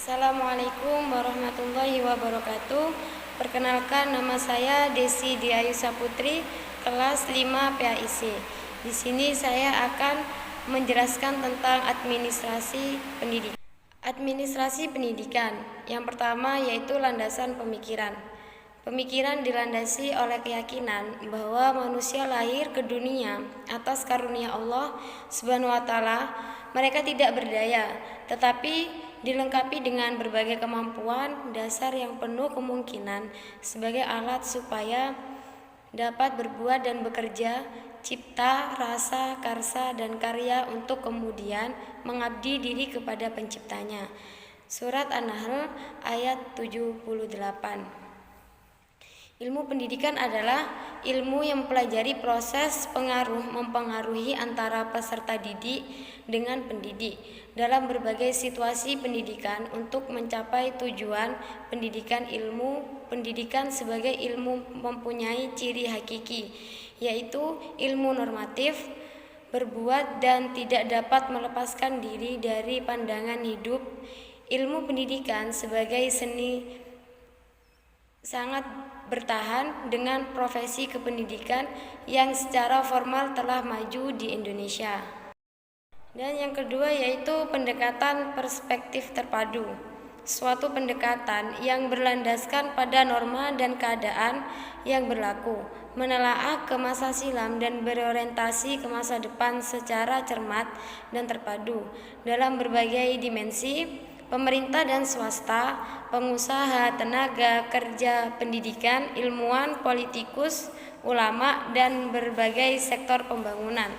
Assalamualaikum warahmatullahi wabarakatuh. Perkenalkan, nama saya Desi Diayusa Putri, kelas 5 PAIC. Di sini saya akan menjelaskan tentang administrasi pendidikan. Administrasi pendidikan yang pertama yaitu landasan pemikiran. Pemikiran dilandasi oleh keyakinan bahwa manusia lahir ke dunia atas karunia Allah Subhanahu wa taala. Mereka tidak berdaya, tetapi dilengkapi dengan berbagai kemampuan dasar yang penuh kemungkinan sebagai alat supaya dapat berbuat dan bekerja, cipta, rasa, karsa, dan karya untuk kemudian mengabdi diri kepada penciptanya. Surat An-Nahl ayat 78. Ilmu pendidikan adalah ilmu yang mempelajari proses mempengaruhi antara peserta didik dengan pendidik dalam berbagai situasi pendidikan untuk mencapai tujuan pendidikan. Ilmu pendidikan sebagai ilmu mempunyai ciri hakiki, yaitu ilmu normatif, berbuat dan tidak dapat melepaskan diri dari pandangan hidup. Ilmu pendidikan sebagai seni sangat bertahan dengan profesi kependidikan yang secara formal telah maju di Indonesia. Dan yang kedua yaitu pendekatan perspektif terpadu. Suatu pendekatan yang berlandaskan pada norma dan keadaan yang berlaku, menelaah ke masa silam dan berorientasi ke masa depan secara cermat dan terpadu dalam berbagai dimensi. Pemerintah dan swasta, pengusaha, tenaga kerja, pendidikan, ilmuwan, politikus, ulama, dan berbagai sektor pembangunan.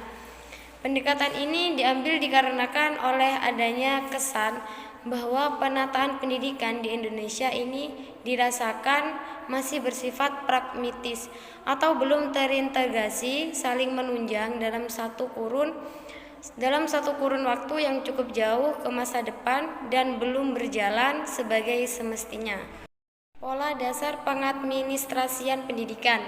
Pendekatan ini diambil dikarenakan oleh adanya kesan bahwa penataan pendidikan di Indonesia ini dirasakan masih bersifat pragmatis atau belum terintegrasi saling menunjang dalam satu kurun waktu yang cukup jauh ke masa depan dan belum berjalan sebagai semestinya. Pola dasar pengadministrasian pendidikan.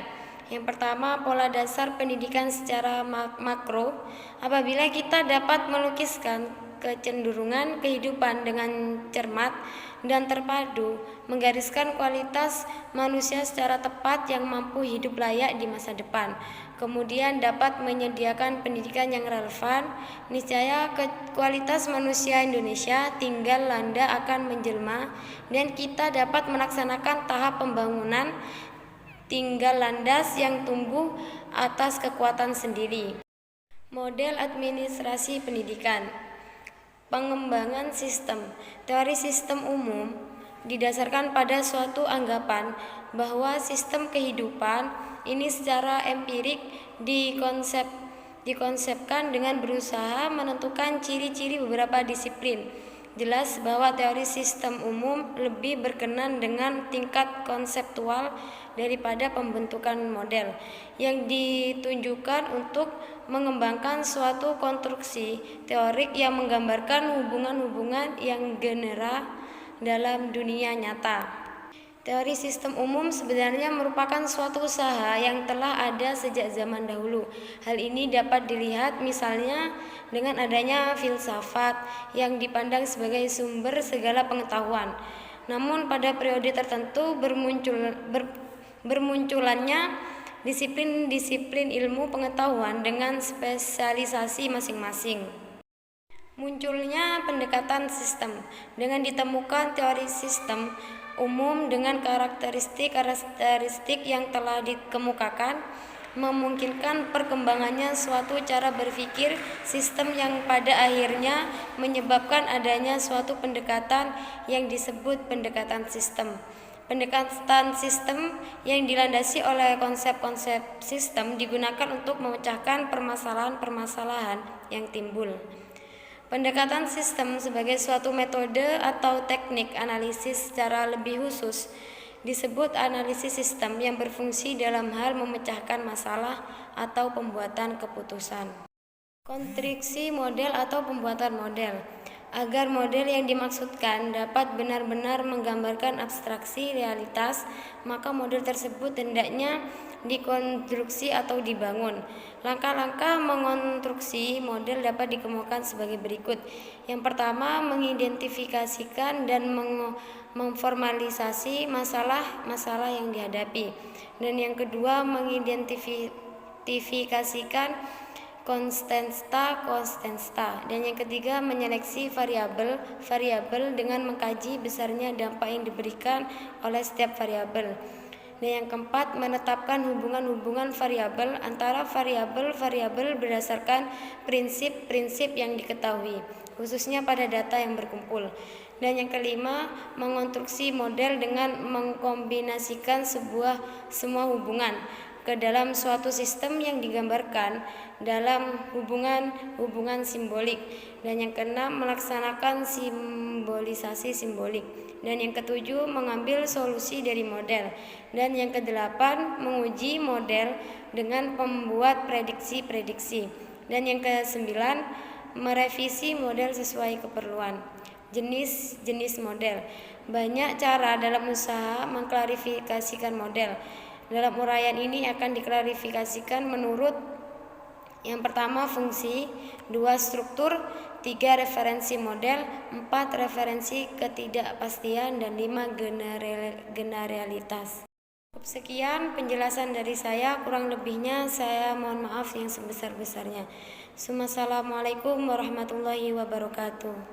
Yang pertama, pola dasar pendidikan secara makro. Apabila kita dapat melukiskan kecenderungan kehidupan dengan cermat dan terpadu, menggariskan kualitas manusia secara tepat yang mampu hidup layak di masa depan, kemudian dapat menyediakan pendidikan yang relevan, niscaya kualitas manusia Indonesia tinggal landa akan menjelma dan kita dapat melaksanakan tahap pembangunan tinggal landas yang tumbuh atas kekuatan sendiri. Model administrasi pendidikan. Pengembangan sistem. Teori sistem umum didasarkan pada suatu anggapan bahwa sistem kehidupan ini secara empirik dikonsepkan dengan berusaha menentukan ciri-ciri beberapa disiplin. Jelas bahwa teori sistem umum lebih berkenan dengan tingkat konseptual daripada pembentukan model yang ditunjukkan untuk mengembangkan suatu konstruksi teorik yang menggambarkan hubungan-hubungan yang general dalam dunia nyata. Teori sistem umum sebenarnya merupakan suatu usaha yang telah ada sejak zaman dahulu. Hal ini dapat dilihat misalnya dengan adanya filsafat yang dipandang sebagai sumber segala pengetahuan. Namun pada periode tertentu bermunculannya disiplin-disiplin ilmu pengetahuan dengan spesialisasi masing-masing. Munculnya pendekatan sistem dengan ditemukan teori sistem umum dengan karakteristik yang telah dikemukakan, memungkinkan perkembangannya suatu cara berpikir sistem yang pada akhirnya menyebabkan adanya suatu pendekatan yang disebut pendekatan sistem. Pendekatan sistem yang dilandasi oleh konsep-konsep sistem digunakan untuk memecahkan permasalahan-permasalahan yang timbul. Pendekatan sistem sebagai suatu metode atau teknik analisis secara lebih khusus disebut analisis sistem yang berfungsi dalam hal memecahkan masalah atau pembuatan keputusan. Konstruksi model atau pembuatan model. Agar model yang dimaksudkan dapat benar-benar menggambarkan abstraksi realitas, maka model tersebut hendaknya dikonstruksi atau dibangun. Langkah-langkah mengonstruksi model dapat dikemukakan sebagai berikut. Yang pertama, mengidentifikasikan dan memformalisasi masalah-masalah yang dihadapi. Dan yang kedua, mengidentifikasikan konstanta. Dan yang ketiga, menyeleksi variabel dengan mengkaji besarnya dampak yang diberikan oleh setiap variabel. Dan yang keempat, menetapkan hubungan-hubungan variabel antara variabel-variabel berdasarkan prinsip-prinsip yang diketahui, khususnya pada data yang berkumpul. Dan yang kelima, mengonstruksi model dengan mengkombinasikan semua hubungan ke dalam suatu sistem yang digambarkan dalam hubungan simbolik. Dan yang keenam, melaksanakan simbolisasi simbolik. Dan yang ketujuh, mengambil solusi dari model. Dan yang kedelapan, menguji model dengan membuat prediksi-prediksi. Dan yang kesembilan, merevisi model sesuai keperluan. Jenis model. Banyak cara dalam usaha mengklarifikasikan model. Dalam uraian ini akan diklarifikasikan menurut: yang pertama, fungsi; 2, struktur; 3, referensi model; 4, referensi ketidakpastian; dan 5, generalitas. Sekian penjelasan dari saya, kurang lebihnya saya mohon maaf yang sebesar-besarnya. Assalamualaikum warahmatullahi wabarakatuh.